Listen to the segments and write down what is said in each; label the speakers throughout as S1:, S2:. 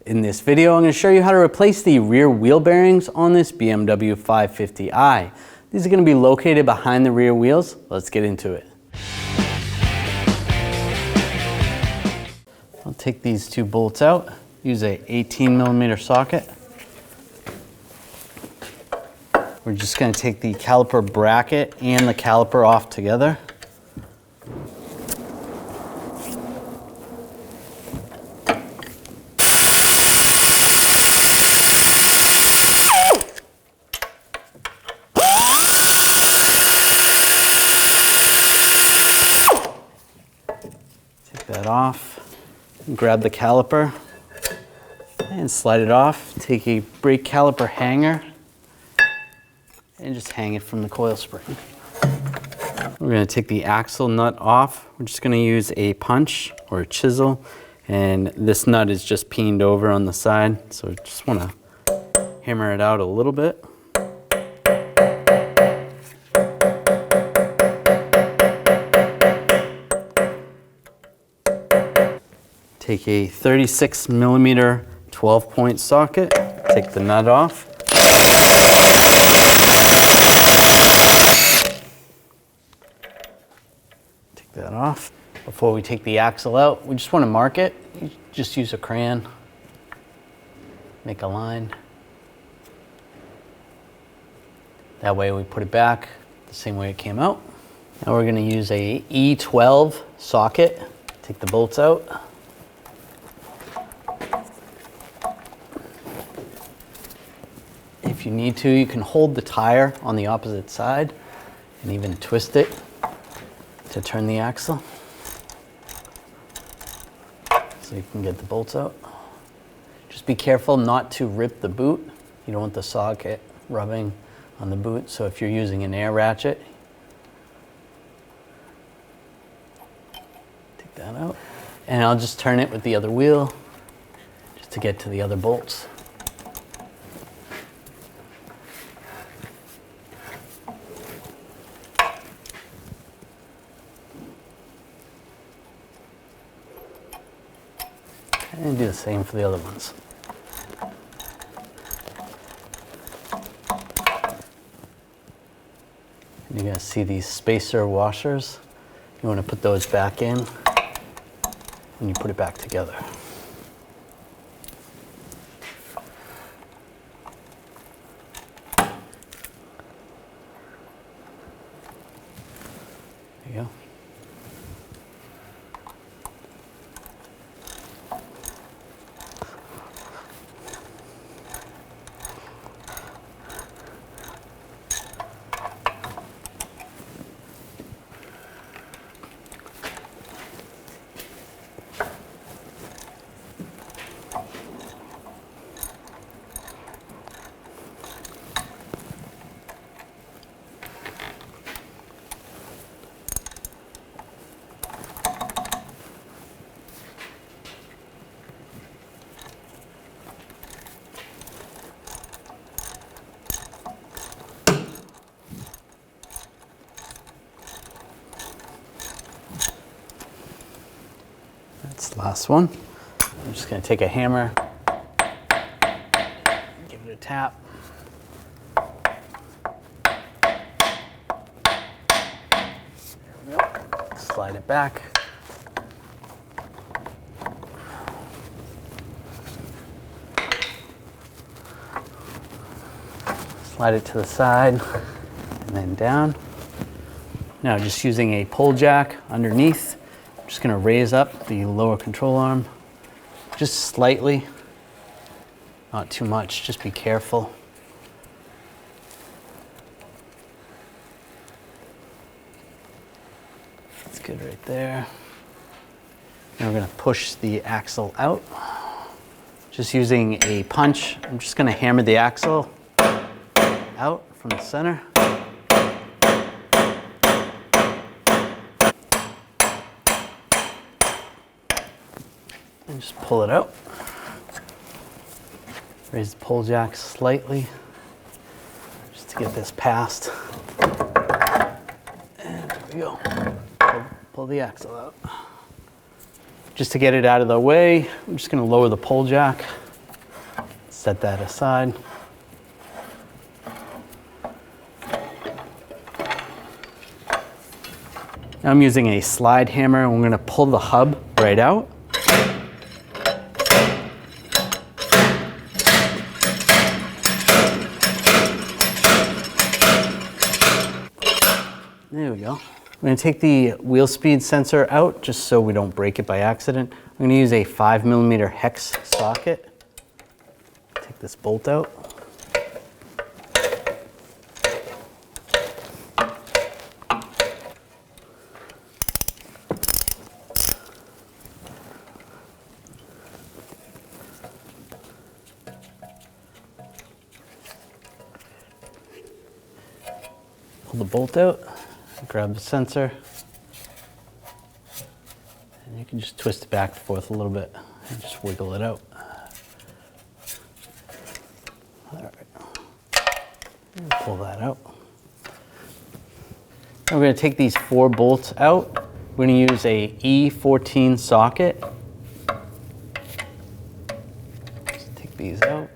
S1: In this video, I'm going to show you how to replace the rear wheel bearings on this BMW 550i. These are going to be located behind the rear wheels. Let's get into it. I'll take these two bolts out, use a 18mm socket. We're just going to take the caliper bracket and the caliper off together. Take that off, grab the caliper and slide it off. Take a brake caliper hanger and just hang it from the coil spring. We're going to take the axle nut off. We're just going to use a punch or a chisel, and this nut is just peened over on the side, so just want to hammer it out a little bit. Take a 36mm 12-point socket, take the nut off. Take that off. Before we take the axle out, we just want to mark it. You just use a crayon, make a line. That way we put it back the same way it came out. Now we're going to use a E14 socket. Take the bolts out. If you need to, you can hold the tire on the opposite side and even twist it to turn the axle so you can get the bolts out. Just be careful not to rip the boot. You don't want the socket rubbing on the boot, so if you're using an air ratchet, take that out. And I'll just turn it with the other wheel just to get to the other bolts. And do the same for the other ones. And you're going to see these spacer washers. You want to put those back in when you put it back together. There you go. That's the last one. I'm just going to take a hammer, give it a tap. There we go. Slide it back. Slide it to the side and then down. Now just using a pull jack underneath, I'm just going to raise up the lower control arm just slightly, not too much, just be careful. That's good right there. Now we're going to push the axle out. Just using a punch, I'm just going to hammer the axle out from the center. And just pull it out. Raise the pull jack slightly just to get this past. And there we go. Pull the axle out. Just to get it out of the way, I'm just going to lower the pull jack set that aside. Now I'm using a slide hammer and we're going to pull the hub right out. There we go. I'm going to take the wheel speed sensor out just so we don't break it by accident. I'm going to use a 5mm hex socket. Take this bolt out. Pull the bolt out, grab the sensor, and you can just twist it back and forth a little bit and just wiggle it out. All right, and pull that out. Now we're going to take these 4 bolts out. We're going to use a E14 socket. Just take these out.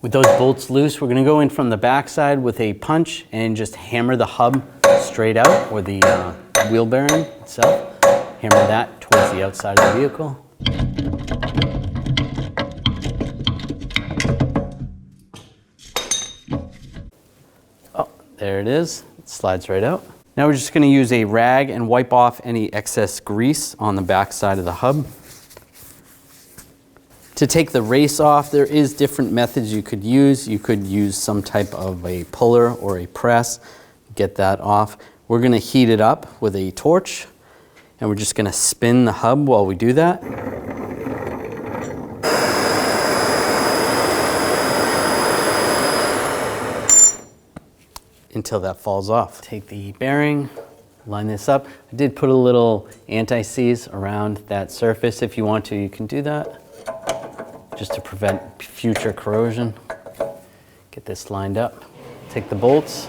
S1: With those bolts loose, we're going to go in from the back side with a punch and just hammer the hub straight out, or the wheel bearing itself. Hammer that towards the outside of the vehicle. Oh, there it is. It slides right out. Now we're just going to use a rag and wipe off any excess grease on the back side of the hub. To take the race off, there is different methods you could use. You could use some type of a puller or a press, get that off. We're going to heat it up with a torch, and we're just going to spin the hub while we do that. Until that falls off. Take the bearing, line this up. I did put a little anti-seize around that surface. If you want to, you can do that, just to prevent future corrosion. Get this lined up. Take the bolts,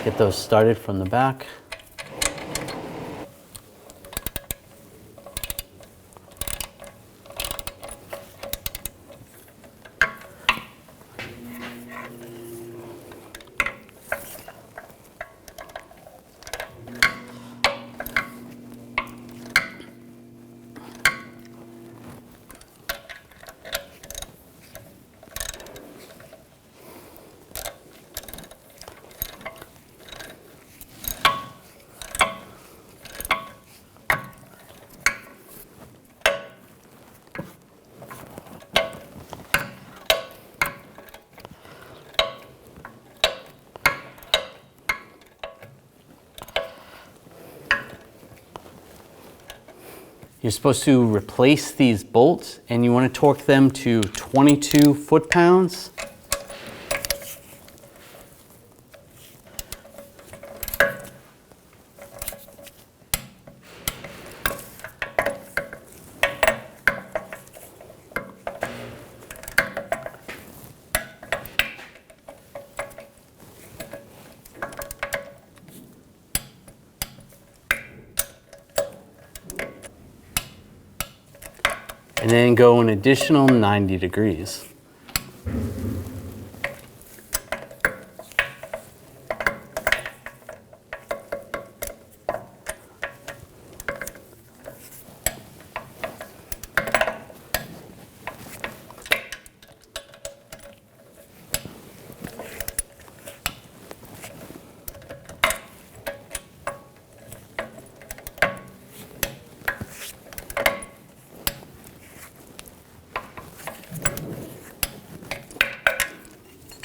S1: get those started from the back. You're supposed to replace these bolts, and you want to torque them to 22 foot-pounds. and then go an additional 90 degrees.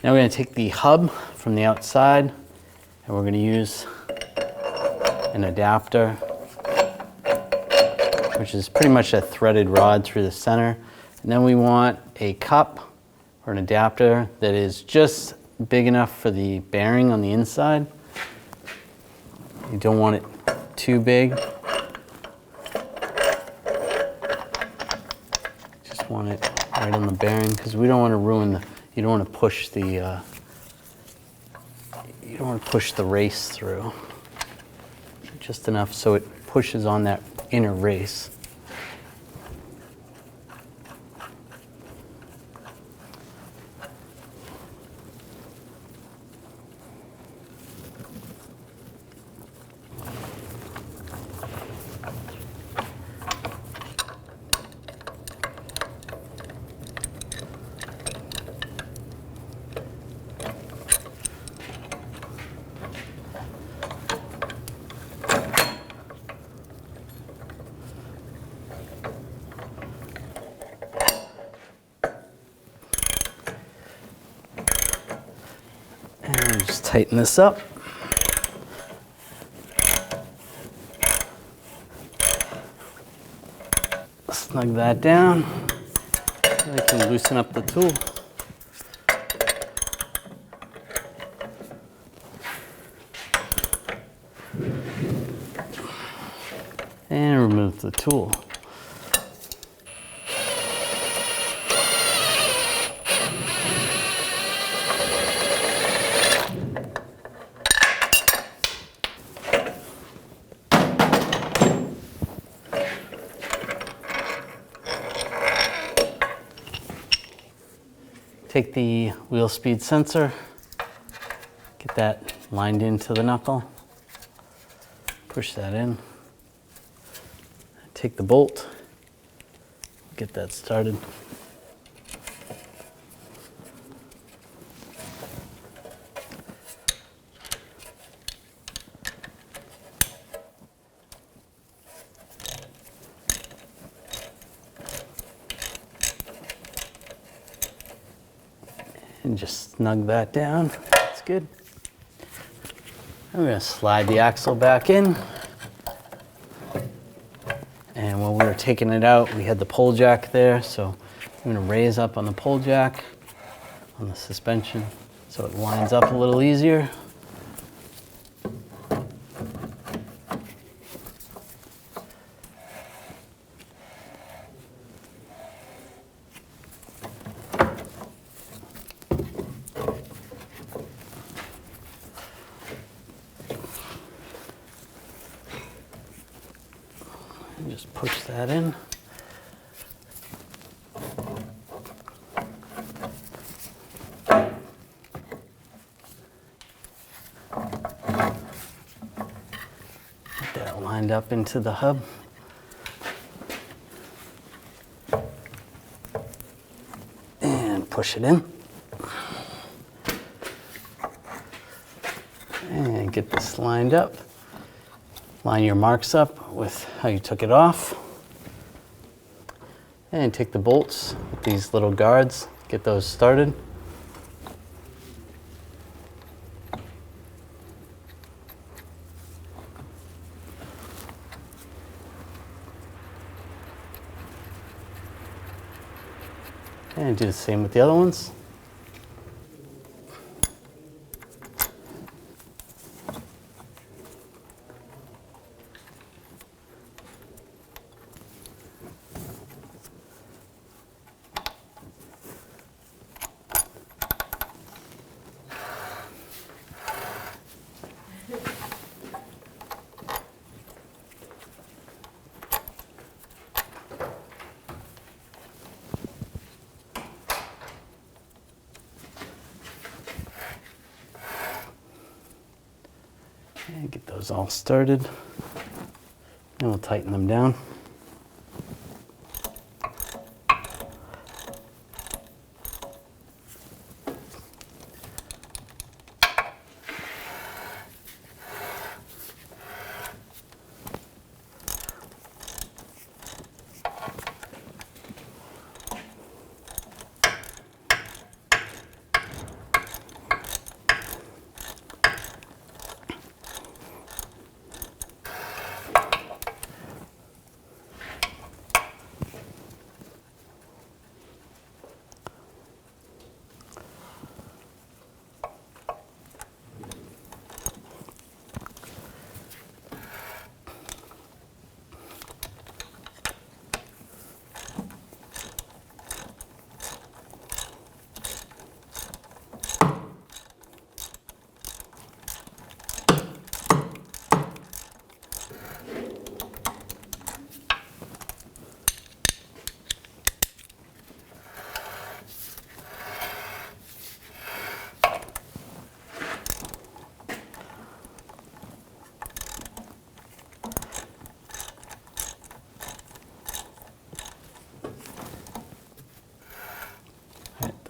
S1: Now we're going to take the hub from the outside and we're going to use an adapter, which is pretty much a threaded rod through the center. And then we want a cup or an adapter that is just big enough for the bearing on the inside. You don't want it too big. Just want it right on the bearing because we don't want to ruin the, you don't want to push the, you don't want to push the race through. Just enough so it pushes on that inner race. Just tighten this up. Snug that down. I can loosen up the tool. And remove the tool. Take the wheel speed sensor, get that lined into the knuckle, push that in, take the bolt, get that started. And just snug that down. That's good. I'm going to slide the axle back in. And when we were taking it out, we had the pole jack there, so I'm going to raise up on the pole jack on the suspension so it lines up a little easier. Just push that in. Get that lined up into the hub. And push it in. And get this lined up. Line your marks up with how you took it off. And take the bolts with these little guards, get those started. And do the same with the other ones. And get those all started. And we'll tighten them down.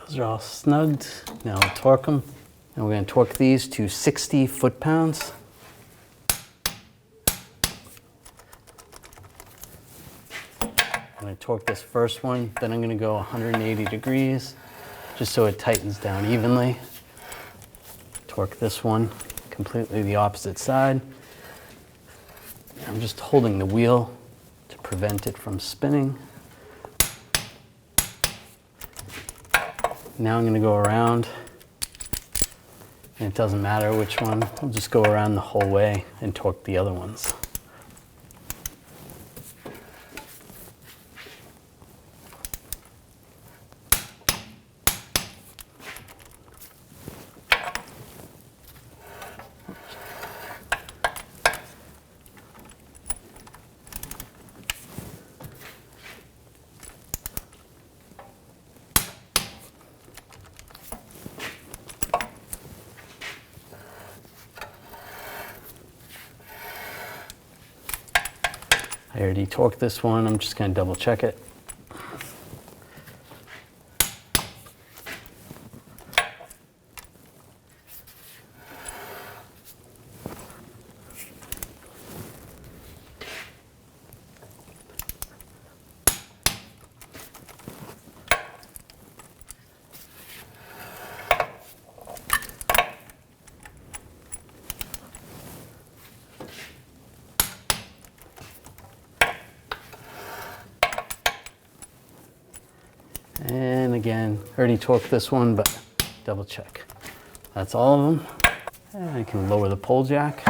S1: Those are all snugged. Now we'll torque them. And we're going to torque these to 60 foot-pounds. I'm going to torque this first one, then I'm going to go 180 degrees, just so it tightens down evenly. Torque this one completely the opposite side. I'm just holding the wheel to prevent it from spinning. Now I'm going to go around, and it doesn't matter which one. I'll just go around the whole way and torque the other ones. I already torqued this one. I'm just going to double check it. And again, already torqued this one, but double check. That's all of them. And I can lower the pole jack.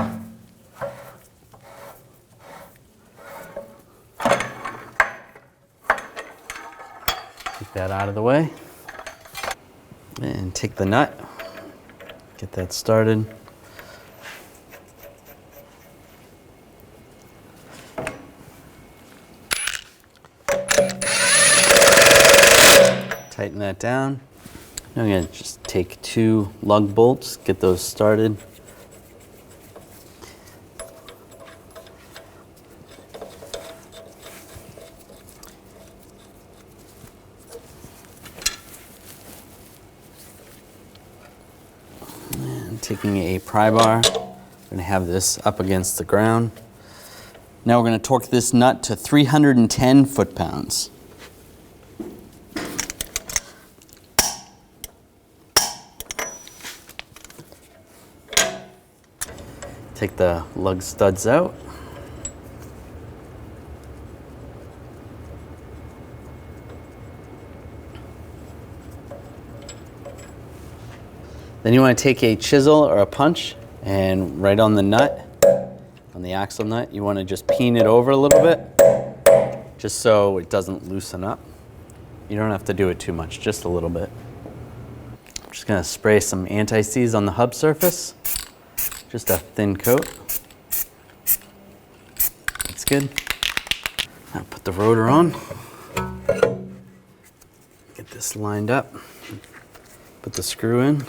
S1: Take that out of the way. And take the nut. Get that started. Tighten that down. Now I'm going to just take 2 lug bolts, get those started. And taking a pry bar, I'm going to have this up against the ground. Now we're going to torque this nut to 310 foot-pounds. Take the lug studs out. Then you want to take a chisel or a punch and right on the nut, on the axle nut, you want to just peen it over a little bit, just so it doesn't loosen up. You don't have to do it too much, just a little bit. I'm just going to spray some anti-seize on the hub surface. Just a thin coat. That's good. Now put the rotor on. Get this lined up. Put the screw in.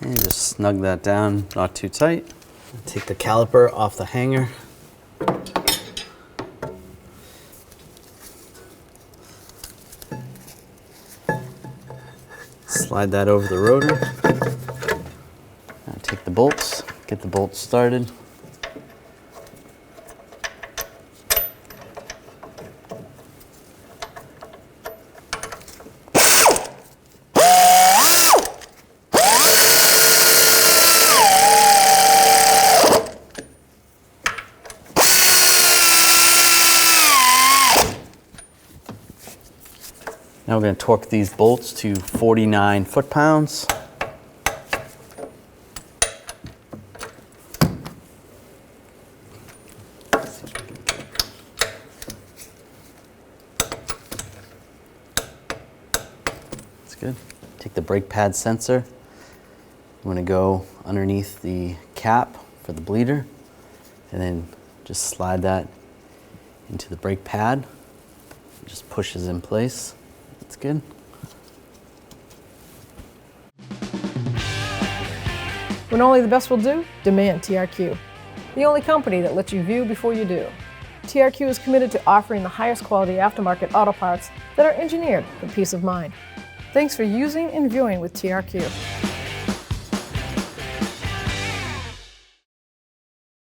S1: And just snug that down, not too tight. Take the caliper off the hanger. Slide that over the rotor. Now take the bolts, get the bolts started. Now we're going to torque these bolts to 49 foot-pounds. That's good. Take the brake pad sensor. I'm going to go underneath the cap for the bleeder, and then just slide that into the brake pad. It just pushes in place. That's good.
S2: When only the best will do, demand TRQ. The only company that lets you view before you do. TRQ is committed to offering the highest quality aftermarket auto parts that are engineered for peace of mind. Thanks for using and viewing with TRQ.